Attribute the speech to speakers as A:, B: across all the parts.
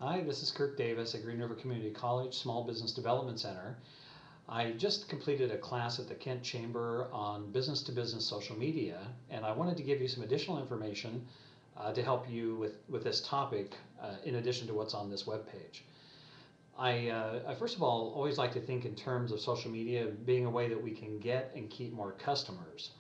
A: Hi, this is Kirk Davis at Green River Community College Small Business Development Center. I just completed a class at the Kent Chamber on business to business social media, and I wanted to give you some additional information to help you with this topic in addition to what's on this webpage. I first of all always like to think in terms of social media being a way that we can get and keep more customers.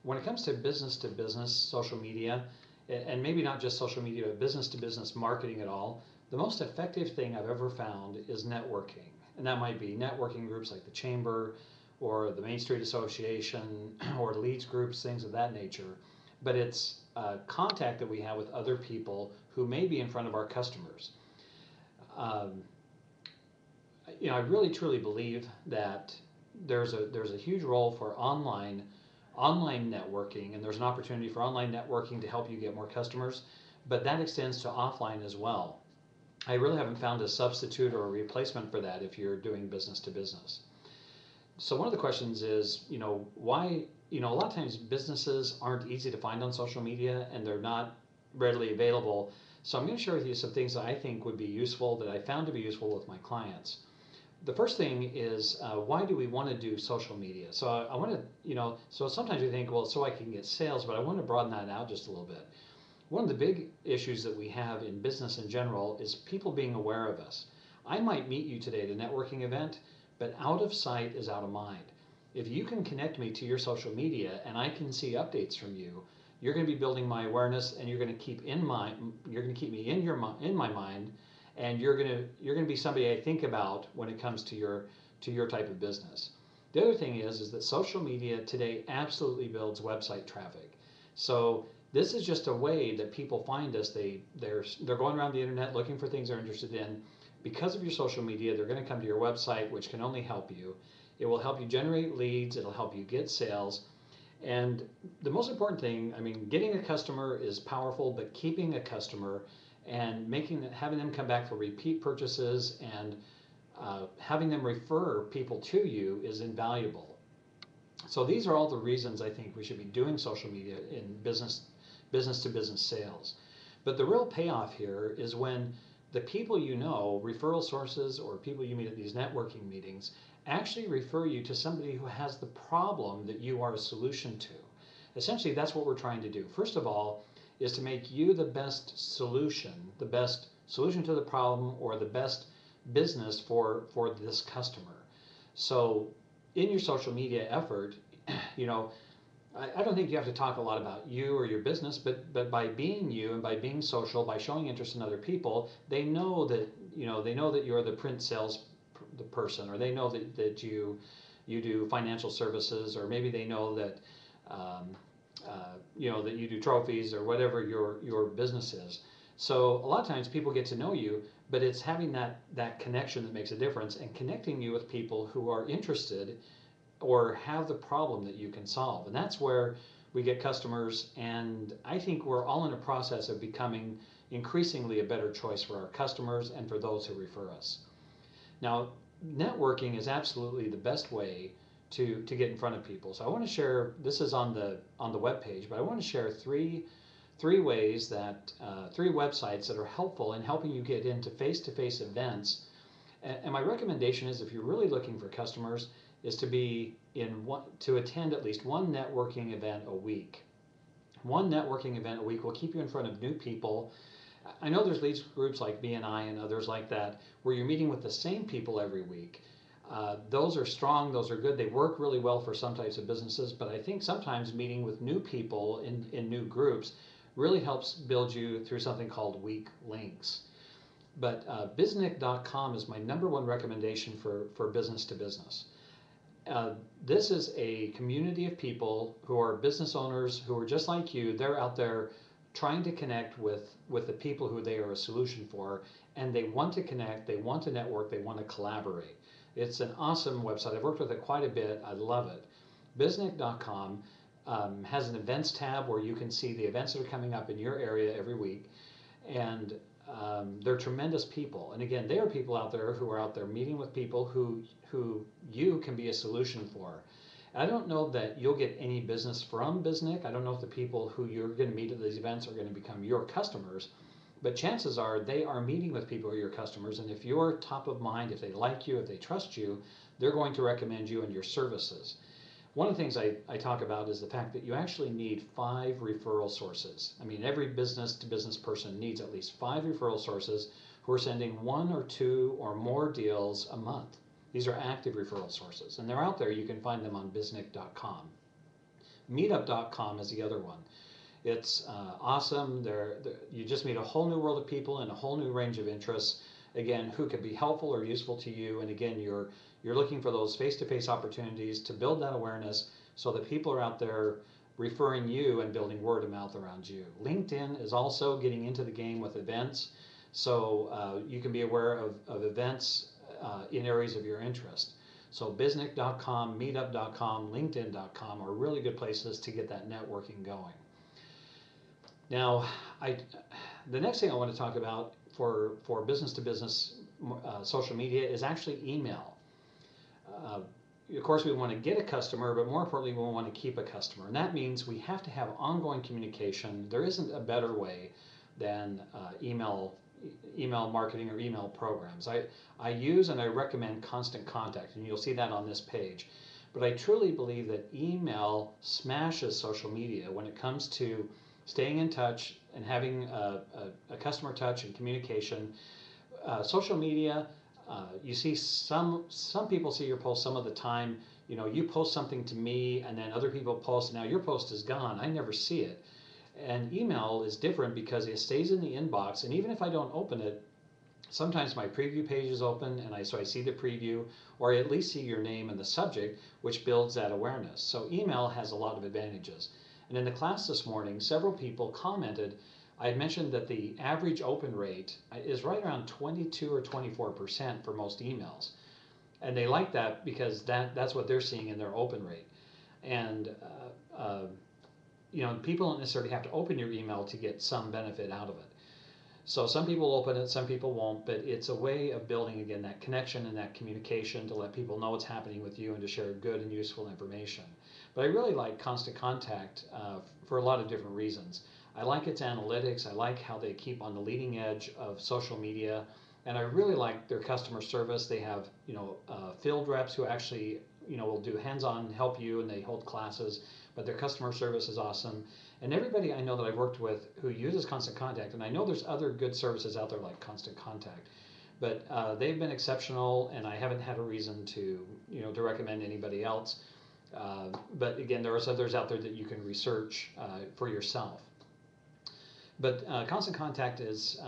A: When it comes to business social media, and maybe not just social media, but business to business marketing at all, the most effective thing I've ever found is networking. And that might be networking groups like the Chamber or the Main Street Association or leads groups, things of that nature. But it's contact that we have with other people who may be in front of our customers. Um, I really truly believe that there's a huge role for online networking, and there's an opportunity for online networking to help you get more customers, but that extends to offline as well. I really haven't found a substitute or a replacement for that if you're doing business to business. So one of the questions is, why, a lot of times businesses aren't easy to find on social media and they're not readily available. So I'm going to share with you some things that I think would be useful, that I found to be useful with my clients. The first thing is, why do we want to do social media? So I want to, so sometimes you think, well, so I can get sales, but I want to broaden that out just a little bit. One of the big issues that we have in business in general is people being aware of us. I might meet you today at a networking event, but out of sight is out of mind. If you can connect me to your social media and I can see updates from you, you're going to be building my awareness, and you're going to keep me in my mind, and you're going to be somebody I think about when it comes to your type of business. The other thing is that social media today absolutely builds website traffic. So this is just a way that people find us. They're going around the internet looking for things they're interested in. Because of your social media, they're going to come to your website, which can only help you. It will help you generate leads. It'll help you get sales. And the most important thing, getting a customer is powerful, but keeping a customer and having them come back for repeat purchases and having them refer people to you is invaluable. So these are all the reasons I think we should be doing social media in business to business sales. But the real payoff here is when the people referral sources or people you meet at these networking meetings, actually refer you to somebody who has the problem that you are a solution to. Essentially, that's what we're trying to do. First of all, is to make you the best solution to the problem, or the best business for this customer. So in your social media effort, I don't think you have to talk a lot about you or your business, but by being you and by being social, by showing interest in other people, they know that you're the print sales the person, or they know that you do financial services, or maybe they know that that you do trophies or whatever your business is. So a lot of times people get to know you, but it's having that connection that makes a difference, and connecting you with people who are interested or have the problem that you can solve. And that's where we get customers, and I think we're all in a process of becoming increasingly a better choice for our customers and for those who refer us. Now, networking is absolutely the best way to get in front of people. So I want to share, this is on the web page, but I want to share three ways that three websites that are helpful in helping you get into face-to-face events. And my recommendation is, if you're really looking for customers, is to attend at least one networking event a week. One networking event a week will keep you in front of new people. I know there's leads groups like BNI and others like that where you're meeting with the same people every week. Those are strong, those are good, they work really well for some types of businesses, but I think sometimes meeting with new people in new groups really helps build you through something called weak links. But biznic.com is my number one recommendation for business to business. This is a community of people who are business owners who are just like you. They're out there trying to connect with the people who they are a solution for, and they want to connect, they want to network, they want to collaborate. It's an awesome website. I've worked with it quite a bit. I love it. Biznic.com has an events tab where you can see the events that are coming up in your area every week, and they're tremendous people. And again, they are people out there who are out there meeting with people who you can be a solution for. I don't know that you'll get any business from Biznic. I don't know if the people who you're going to meet at these events are going to become your customers, but chances are they are meeting with people who are your customers, and if you're top of mind, if they like you, if they trust you, they're going to recommend you and your services. One of the things I talk about is the fact that you actually need 5 referral sources. I mean, every business to business person needs at least 5 referral sources who are sending 1 or 2 or more deals a month. These are active referral sources, and they're out there. You can find them on biznic.com. Meetup.com is the other one. It's awesome. You just meet a whole new world of people and a whole new range of interests, again, who could be helpful or useful to you. And again, you're looking for those face-to-face opportunities to build that awareness so that people are out there referring you and building word of mouth around you. LinkedIn is also getting into the game with events, so you can be aware of events in areas of your interest. So biznic.com, meetup.com, linkedin.com are really good places to get that networking going. Now, the next thing I want to talk about for business-to-business social media is actually email. Of course, we want to get a customer, but more importantly, we want to keep a customer. And that means we have to have ongoing communication. There isn't a better way than email marketing or email programs. I use and I recommend Constant Contact, and you'll see that on this page. But I truly believe that email smashes social media when it comes to staying in touch and having a customer touch and communication. Social media, you see some people see your post some of the time. You know, you post something to me and then other people post, and now your post is gone. I never see it. And email is different because it stays in the inbox, and even if I don't open it, sometimes my preview page is open and so I see the preview, or I at least see your name and the subject, which builds that awareness. So email has a lot of advantages. And in the class this morning, several people commented. I had mentioned that the average open rate is right around 22 or 24% for most emails. And they like that because that's what they're seeing in their open rate. And you know, people don't necessarily have to open your email to get some benefit out of it. So some people open it, some people won't, but it's a way of building, again, that connection and that communication to let people know what's happening with you and to share good and useful information. But I really like Constant Contact for a lot of different reasons. I like its analytics. I like how they keep on the leading edge of social media, and I really like their customer service. They have, you know, field reps who actually, you know, will do hands-on help you, and they hold classes. But their customer service is awesome. And everybody I know that I've worked with who uses Constant Contact, and I know there's other good services out there like Constant Contact, but they've been exceptional, and I haven't had a reason to, you know, to recommend anybody else. But again, there are others out there that you can research for yourself. But Constant Contact is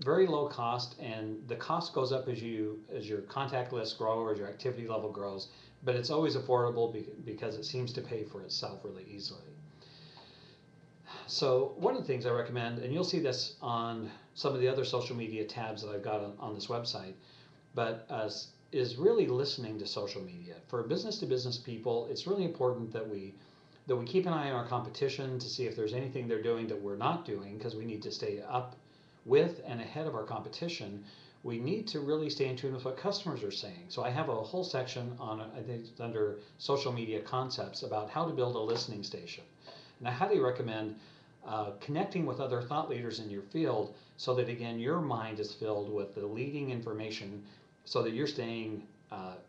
A: very low cost, and the cost goes up as your contact lists grow or as your activity level grows. But it's always affordable because it seems to pay for itself really easily. So one of the things I recommend, and you'll see this on some of the other social media tabs that I've got on this website, but is really listening to social media. For business-to-business people, it's really important that we keep an eye on our competition to see if there's anything they're doing that we're not doing, because we need to stay up with and ahead of our competition. We need to really stay in tune with what customers are saying. So I have a whole section on, I think it's under social media concepts, about how to build a listening station. And I highly recommend connecting with other thought leaders in your field so that, again, your mind is filled with the leading information so that you're staying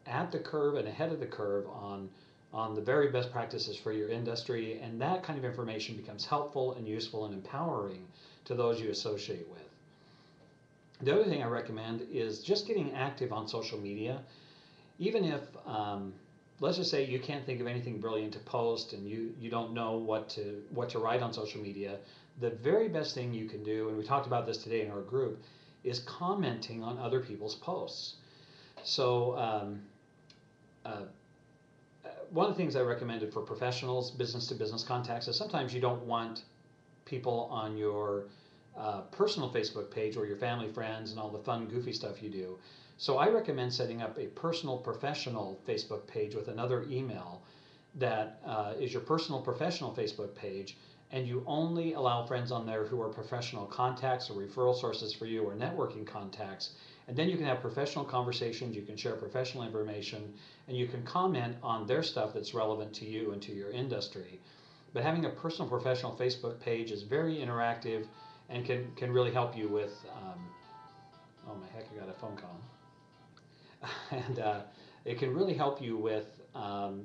A: at the curve and ahead of the curve on the very best practices for your industry, and that kind of information becomes helpful and useful and empowering to those you associate with. The other thing I recommend is just getting active on social media. Even if, let's just say you can't think of anything brilliant to post and you don't know what to write on social media, the very best thing you can do, and we talked about this today in our group, is commenting on other people's posts. So one of the things I recommended for professionals, business-to-business contacts, is sometimes you don't want people on your personal Facebook page or your family, friends, and all the fun, goofy stuff you do. So I recommend setting up a personal, professional Facebook page with another email that is your personal, professional Facebook page, and you only allow friends on there who are professional contacts or referral sources for you or networking contacts. And then you can have professional conversations, you can share professional information, and you can comment on their stuff that's relevant to you and to your industry. But having a personal, professional Facebook page is very interactive, and can really help you with, oh my heck, I got a phone call. And it can really help you with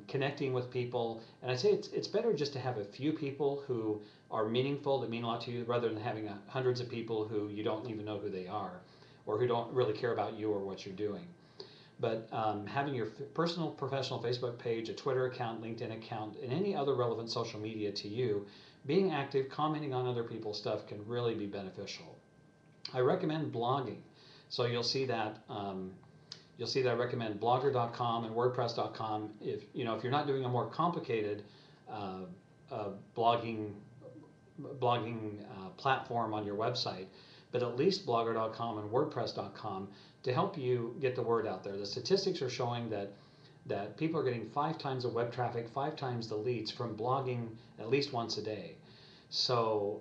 A: connecting with people. And I'd say it's better just to have a few people who are meaningful, that mean a lot to you, rather than having hundreds of people who you don't even know who they are, or who don't really care about you or what you're doing. But having your personal professional Facebook page, a Twitter account, LinkedIn account, and any other relevant social media to you, being active, commenting on other people's stuff can really be beneficial. I recommend blogging. So you'll see that I recommend blogger.com and wordpress.com. If you're not doing a more complicated blogging platform on your website, but at least blogger.com and wordpress.com to help you get the word out there. The statistics are showing that people are getting 5 times the web traffic, 5 times the leads from blogging at least once a day. So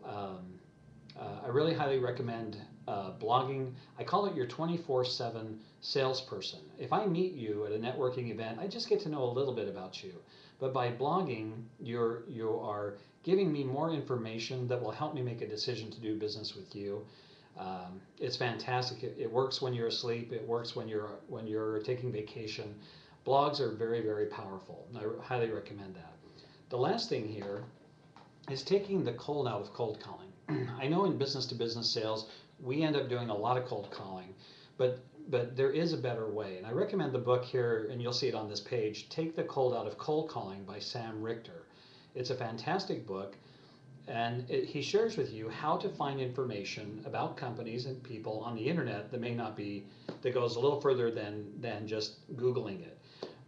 A: I really highly recommend blogging. I call it your 24/7 salesperson. If I meet you at a networking event, I just get to know a little bit about you. But by blogging, you are giving me more information that will help me make a decision to do business with you. It's fantastic. It works when you're asleep. It works when you're taking vacation. Blogs are very, very powerful, and I highly recommend that. The last thing here is taking the cold out of cold calling. I know in business-to-business sales, we end up doing a lot of cold calling, but there is a better way. And I recommend the book here, and you'll see it on this page, Take the Cold Out of Cold Calling by Sam Richter. It's a fantastic book, and he shares with you how to find information about companies and people on the internet that goes a little further than just Googling it.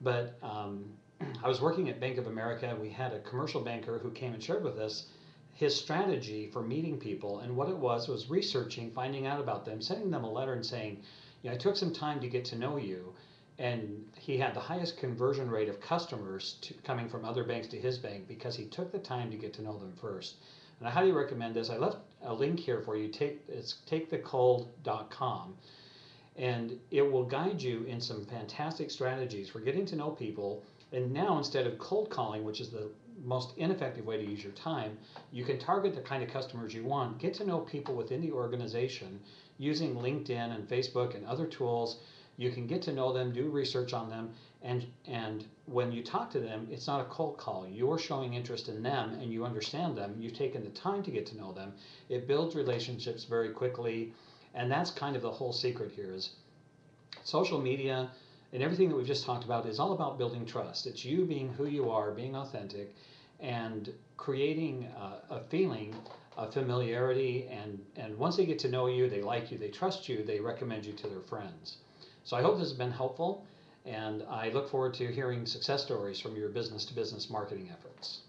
A: But I was working at Bank of America, and we had a commercial banker who came and shared with us his strategy for meeting people, and what it was researching, finding out about them, sending them a letter and saying, I took some time to get to know you, and he had the highest conversion rate of customers coming from other banks to his bank because he took the time to get to know them first. And I highly recommend this. I left a link here for you. It's takethecold.com, and it will guide you in some fantastic strategies for getting to know people. And now, instead of cold calling, which is the most ineffective way to use your time, you can target the kind of customers you want, get to know people within the organization using LinkedIn and Facebook and other tools. You can get to know them, do research on them, and when you talk to them, it's not a cold call. You're showing interest in them and you understand them. You've taken the time to get to know them. It builds relationships very quickly, and that's kind of the whole secret here. Is social media and everything that we've just talked about is all about building trust. It's you being who you are, being authentic, and creating a feeling of familiarity. And once they get to know you, they like you, they trust you, they recommend you to their friends. So I hope this has been helpful, and I look forward to hearing success stories from your business-to-business marketing efforts.